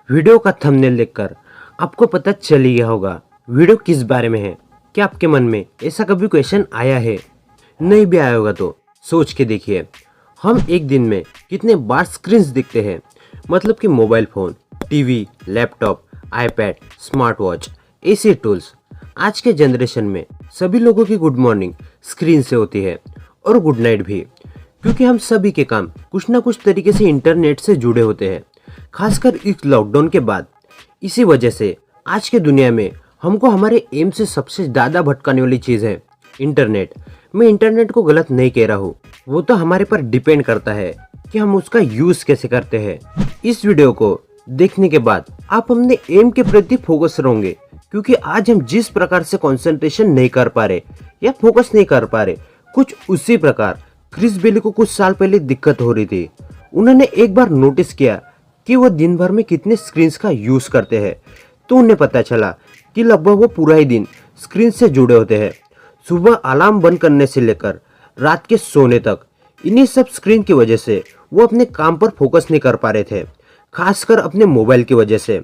Video का thumbnail देखकर आपको पता चल ही गया होगा वीडियो किस बारे में है। क्या आपके मन में ऐसा कभी क्वेश्चन आया है? नहीं भी आया होगा तो सोच के देखिए, हम एक दिन में कितने बार स्क्रीन्स देखते हैं। मतलब कि mobile phone, TV, laptop, iPad, smart watch, ऐसे टूल्स। आज के जनरेशन में सभी लोगों की गुड मॉर्निंग स्क्रीन से होती है और गुड नाइट भी, क्योंकि हम सभी के काम कुछ ना कुछ तरीके से इंटरनेट से जुड़े होते हैं। खासकर इस लॉकडाउन के बाद इसी वजह से आज के दुनिया में हमको हमारे एम से सबसे ज़्यादा भटकाने वाली चीज़ है इंटरनेट। मैं इंटरनेट को गलत नहीं कह रहा हूँ, वो तो हमारे पर डिपेंड करता है कि हम उसका यूज़ कैसे करते हैं। इस वीडियो को देखने के बाद आप अपने एम के प्रति फोकस रहोगे, क्योंकि आज हम जिस प्रकार से कंसंट्रेशन नहीं कर पा रहे या फोकस नहीं कर पा रहे, कुछ उसी प्रकार क्रिस बेली को कुछ साल पहले दिक्कत हो रही थी। उन्होंने एक बार नोटिस किया कि वो दिन भर में कितने स्क्रीन्स का यूज़ करते हैं, तो उन्हें पता चला कि लगभग वो पूरा ही दिन स्क्रीन से जुड़े होते हैं। सुबह अलार्म बंद करने से लेकर रात के सोने तक इन्हीं सब स्क्रीन की वजह से वो अपने काम पर फोकस नहीं कर पा रहे थे, खासकर अपने मोबाइल की वजह से।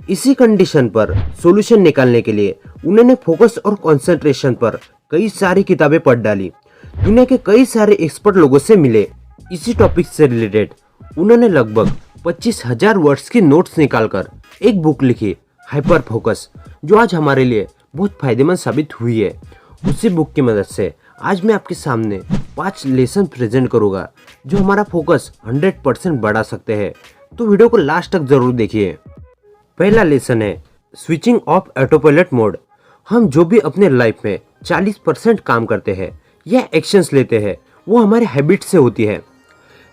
इसी कंडीशन पर सॉल्यूशन निकालने के लिए उन्होंने फोकस और कंसंट्रेशन पर कई सारी किताबें पढ़ डाली, दुनिया के कई सारे एक्सपर्ट लोगों से मिले। इसी टॉपिक से रिलेटेड उन्होंने लगभग 25,000 वर्ड्स की नोट्स निकालकर एक बुक लिखी, हाइपर फोकस, जो आज हमारे लिए बहुत फायदेमंद साबित हुई है। उसी बुक की मदद से आज मैं आपके सामने 5 लेसन प्रेजेंट करूंगा जो हमारा फोकस 100% बढ़ा सकते हैं, तो वीडियो को लास्ट तक जरूर देखिए। पहला लेसन है switching off auto pilot mode. हम जो भी अपने लाइफ में 40% काम करते हैं या एक्शंस लेते हैं, वो हमारे हैबिट से होती है।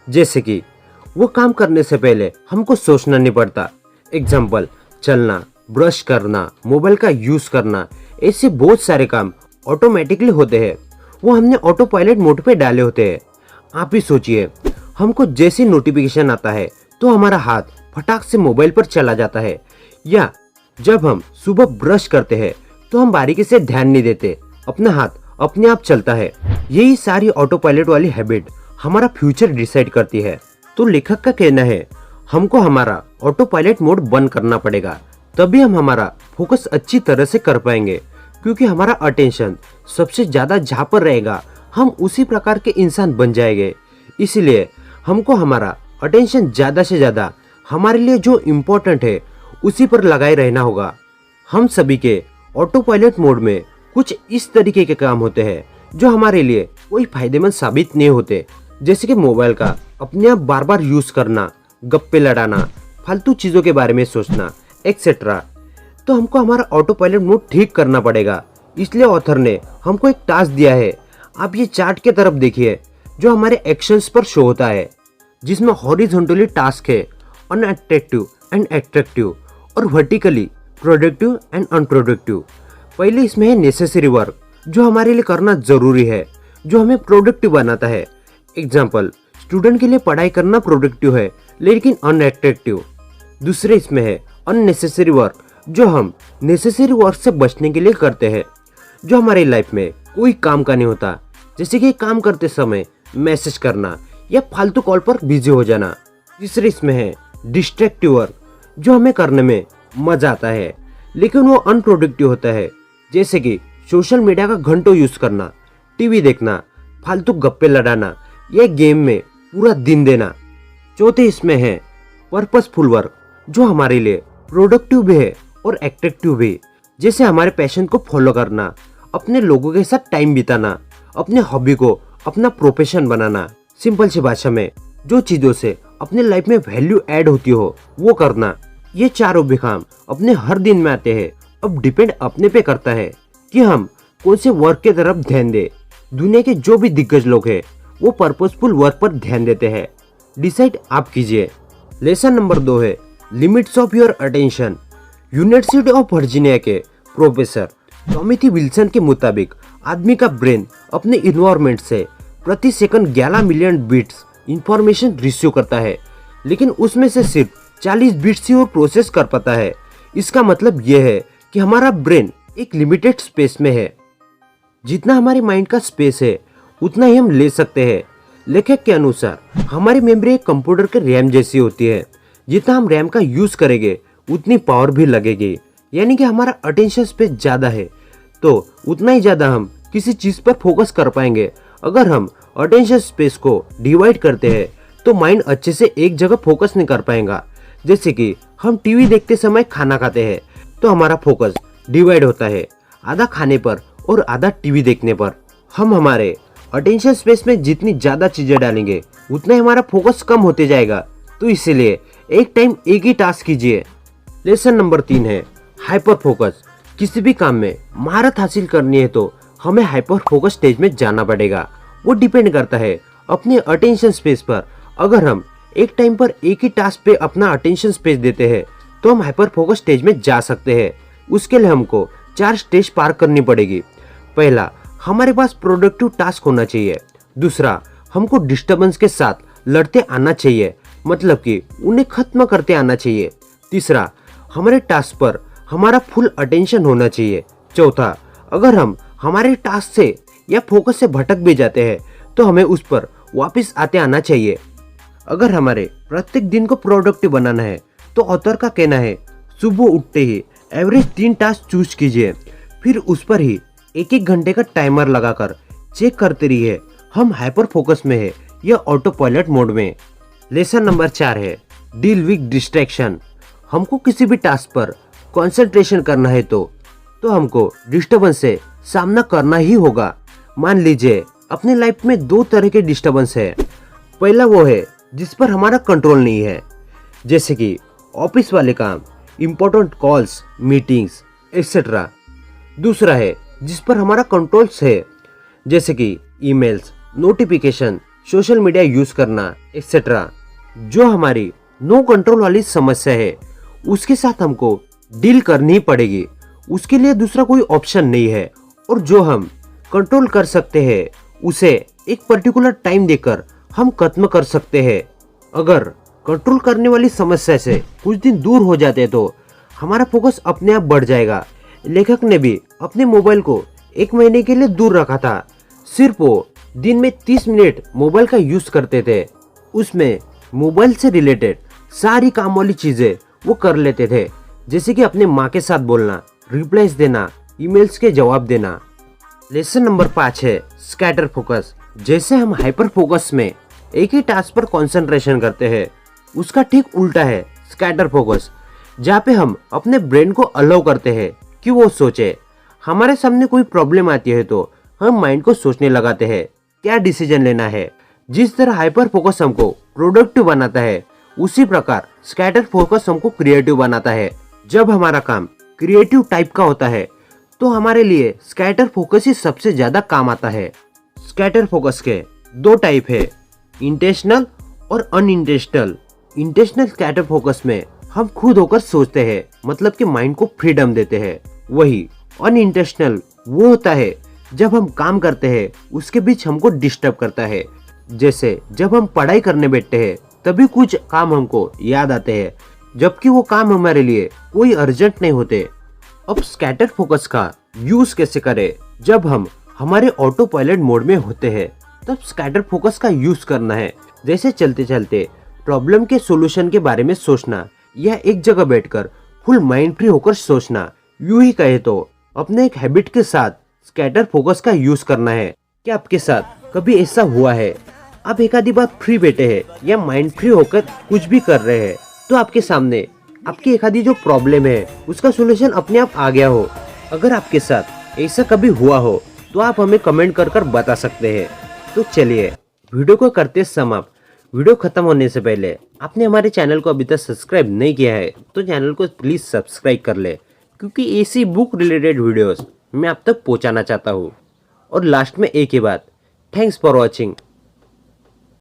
जैसे कि वो काम करने से पहले हमको सोचना नहीं पड़ता। एग्जाम्पल, चलना, ब्रश करना, मोबाइल का यूज़ करना, ऐसे बहुत सारे काम ऑटोमेटिकली होते हैं, वो हमने ऑटो पायलट मोड पे डाले होते हैं। आप ही सोचिए, हमको जैसी नोटिफिकेशन आता है तो हमारा हाथ फटाक से मोबाइल पर चला जाता है, या जब हम सुबह ब्रश करते हैं तो हम बारीकी से ध्यान नहीं देते, अपना हाथ अपने आप चलता है। यही सारी ऑटो पायलट वाली हैबिट हमारा फ्यूचर डिसाइड करती है। तो लेखक का कहना है हमको हमारा ऑटो पायलट मोड बंद करना पड़ेगा, तभी हम हमारा फोकस अच्छी तरह से कर पाएंगे, क्योंकि हमारा अटेंशन सबसे ज़्यादा जहाँ पर रहेगा हम उसी प्रकार के इंसान बन जाएंगे। इसलिए हमको हमारा अटेंशन ज़्यादा से ज़्यादा हमारे लिए जो इम्पोर्टेंट है उसी पर लगाए रहना होगा। हम सभी के ऑटो पायलट मोड में कुछ इस तरीके के काम होते हैं जो हमारे लिए कोई फायदेमंद साबित नहीं होते, जैसे कि मोबाइल का अपने आप बार बार यूज़ करना, गप्पे लड़ाना, फालतू चीज़ों के बारे में सोचना, एक्सेट्रा। तो हमको हमारा ऑटो पायलट मोड ठीक करना पड़ेगा। इसलिए ऑथर ने हमको एक टास्क दिया है। आप ये चार्ट के तरफ देखिए जो हमारे एक्शंस पर शो होता है, जिसमें हॉरिजॉन्टली टास्क है अनअट्रैक्टिव एंड एट्रैक्टिव, और वर्टिकली प्रोडक्टिव एंड अनप्रोडक्टिव। पहले इसमें है नेसेसरी वर्क, जो हमारे लिए करना जरूरी है, जो हमें प्रोडक्टिव बनाता है। एग्जाम्पल, स्टूडेंट के लिए पढ़ाई करना प्रोडक्टिव है लेकिन अनअट्रैक्टिव। दूसरे इसमें है अननेसेसरी वर्क, जो हम नेसेसरी वर्क से बचने के लिए करते हैं, जो हमारी लाइफ में कोई काम का नहीं होता, जैसे कि काम करते समय मैसेज करना या फालतू कॉल पर बिजी हो जाना। तीसरे इसमें है डिस्ट्रैक्टिव वर्क, जो हमें करने में मजा आता है लेकिन वो अनप्रोडक्टिव होता है, जैसे कि सोशल मीडिया का घंटों यूज करना, टीवी देखना, फालतू गप्पे लड़ाना या गेम में पूरा दिन देना। चौथे इसमें है पर्पसफुल वर्क, जो हमारे लिए प्रोडक्टिव भी है और एट्रैक्टिव भी, जैसे हमारे पैशन को फॉलो करना, अपने लोगों के साथ टाइम बिताना, अपने हॉबी को अपना प्रोफेशन बनाना। सिंपल सी भाषा में जो चीज़ों से अपने लाइफ में वैल्यू ऐड होती हो वो करना। ये चारों भी काम अपने हर दिन में आते हैं। अब डिपेंड अपने पे करता है कि हम कौन से वर्क के तरफ ध्यान दें। दुनिया के जो भी दिग्गज लोग हैं वो पर्पसफुल वर्क पर ध्यान देते हैं। डिसाइड आप कीजिए। लेसन नंबर 2 है limits of your attention. University of Virginia के प्रोफेसर टॉमिथी विल्सन के मुताबिक आदमी का ब्रेन अपने इन्वायरमेंट से प्रति second 11 million bits information receive करता है, लेकिन उसमें से सिर्फ 40 बिट्स ही वो प्रोसेस कर पाता है। इसका मतलब यह है कि हमारा ब्रेन एक लिमिटेड स्पेस में है। जितना हमारे माइंड का स्पेस है उतना ही हम ले सकते हैं। लेखक के अनुसार हमारी मेमोरी एक कंप्यूटर के रैम जैसी होती है, जितना हम रैम का यूज करेंगे उतनी पावर भी लगेगी, यानी कि हमारा अटेंशन स्पेस ज्यादा है तो उतना ही ज्यादा हम किसी चीज पर फोकस कर पाएंगे। अगर हम अटेंशन स्पेस को डिवाइड करते हैं तो माइंड अच्छे से एक जगह फोकस नहीं कर पाएगा। जैसे कि हम टीवी देखते समय खाना खाते हैं तो हमारा फोकस डिवाइड होता है, आधा खाने पर और आधा टीवी देखने पर। हम हमारे अटेंशन स्पेस में जितनी ज्यादा चीजें डालेंगे उतना ही हमारा फोकस कम होते जाएगा। तो इसीलिए एक टाइम एक ही टास्क कीजिए। लेसन नंबर 3 है हाइपर फोकस। किसी भी काम में महारत हासिल करनी है तो हमें हाइपर फोकस स्टेज में जाना पड़ेगा। वो डिपेंड करता है अपने अटेंशन स्पेस पर। अगर हम एक टाइम पर एक ही टास्क पे अपना अटेंशन स्पेस देते हैं तो हम हाइपर फोकस स्टेज में जा सकते हैं। उसके लिए हमको 4 स्टेज पार करनी पड़ेगी। पहला, हमारे पास प्रोडक्टिव टास्क होना चाहिए। दूसरा, हमको डिस्टर्बेंस के साथ लड़ते आना चाहिए, मतलब कि उन्हें खत्म करते आना चाहिए। तीसरा, हमारे टास्क पर हमारा फुल अटेंशन होना चाहिए। चौथा, अगर हम हमारे टास्क से या फोकस से भटक भी जाते हैं तो हमें उस पर वापस आते आना चाहिए। अगर हमारे प्रत्येक दिन को प्रोडक्टिव बनाना है तो ऑथर का कहना है सुबह उठते ही एवरेज 3 टास्क चूज कीजिए, फिर उस पर ही 1-1 घंटे का टाइमर लगाकर चेक करते रहिए हम हाइपर फोकस में है या ऑटो पायलट मोड में। लेसन नंबर 4 है डील विद डिस्ट्रैक्शन। हमको किसी भी टास्क पर कंसंट्रेशन करना है तो हमको डिस्टर्बेंस से सामना करना ही होगा। मान लीजिए अपनी लाइफ में 2 तरह के डिस्टर्बेंस है। पहला वो है जिस पर हमारा कंट्रोल नहीं है, जैसे कि ऑफिस वाले काम, इम्पोर्टेंट कॉल्स, मीटिंग्स एक्सेट्रा। दूसरा है जिस पर हमारा कंट्रोल्स है, जैसे कि emails, notification, social media use करना एक्सेट्रा। जो हमारी नो कंट्रोल वाली समस्या है उसके साथ हमको डील करनी पड़ेगी। उसके लिए दूसरा कोई ऑप्शन नहीं है। और जो हम कंट्रोल कर सकते हैं उसे एक पर्टिकुलर टाइम देकर हम खत्म कर सकते हैं। अगर कंट्रोल करने वाली समस्या से कुछ दिन दूर हो जाते तो हमारा फोकस अपने आप बढ़ जाएगा। लेखक ने भी अपने मोबाइल को 1 महीने के लिए दूर रखा था। सिर्फ वो दिन में 30 मिनट मोबाइल का यूज करते थे। उसमें मोबाइल से रिलेटेड सारी काम वाली चीजें वो कर लेते थे, जैसे कि अपने माँ के साथ बोलना, रिप्लाईज देना, ईमेल्स के जवाब देना। लेसन नंबर 5 है स्कैटर फोकस। जैसे हम हाइपर फोकस में एक ही टास्क पर कंसंट्रेशन करते हैं, उसका ठीक उल्टा है स्कैटर फोकस, जहाँ पे हम अपने ब्रेन को अलाउ करते हैं कि वो सोचे। हमारे सामने कोई प्रॉब्लम आती है तो हम माइंड को सोचने लगाते हैं क्या डिसीजन लेना है। जिस तरह हाइपर फोकस हमको प्रोडक्टिव बनाता है उसी प्रकार स्कैटर फोकस हमको क्रिएटिव बनाता है। जब हमारा काम क्रिएटिव टाइप का होता है तो हमारे लिए स्कैटर फोकस ही सबसे ज्यादा काम आता है। स्कैटर फोकस के 2 टाइप है, इंटेंशनल और अनइंटेंशनल। इंटेंशनल स्कैटर फोकस में हम खुद होकर सोचते हैं, मतलब कि माइंड को फ्रीडम देते हैं। वही अनइंटेंशनल वो होता है जब हम काम करते हैं उसके बीच हमको डिस्टर्ब करता है। जैसे जब हम पढ़ाई करने बैठते हैं तभी कुछ काम हमको याद आते हैं, जबकि वो काम हमारे लिए कोई अर्जेंट नहीं होते। अब स्कैटर फोकस का यूज कैसे करें? जब हम हमारे ऑटो पायलट मोड में होते हैं तब स्कैटर फोकस का यूज करना है। जैसे चलते चलते प्रॉब्लम के सॉल्यूशन के बारे में सोचना या एक जगह बैठकर फुल माइंड फ्री होकर सोचना। यूं ही कहे तो अपने एक हैबिट के साथ स्कैटर फोकस का यूज करना है। क्या आपके साथ कभी ऐसा हुआ है आप एक आधी बार फ्री बैठे हैं या माइंड फ्री होकर कुछ भी कर रहे हैं तो आपके सामने आपकी एक आधी जो प्रॉब्लम है उसका सॉल्यूशन अपने आप आ गया हो? अगर आपके साथ ऐसा कभी हुआ हो तो आप हमें कमेंट कर बता सकते हैं। तो चलिए वीडियो को करते समाप्त। वीडियो खत्म होने से पहले आपने हमारे चैनल को अभी तक सब्सक्राइब नहीं किया है तो चैनल को प्लीज सब्सक्राइब कर ले, क्योंकि ऐसी बुक रिलेटेड वीडियोस मैं आप तक पहुंचाना चाहता हूं। और लास्ट में एक ही बात, थैंक्स फॉर वॉचिंग।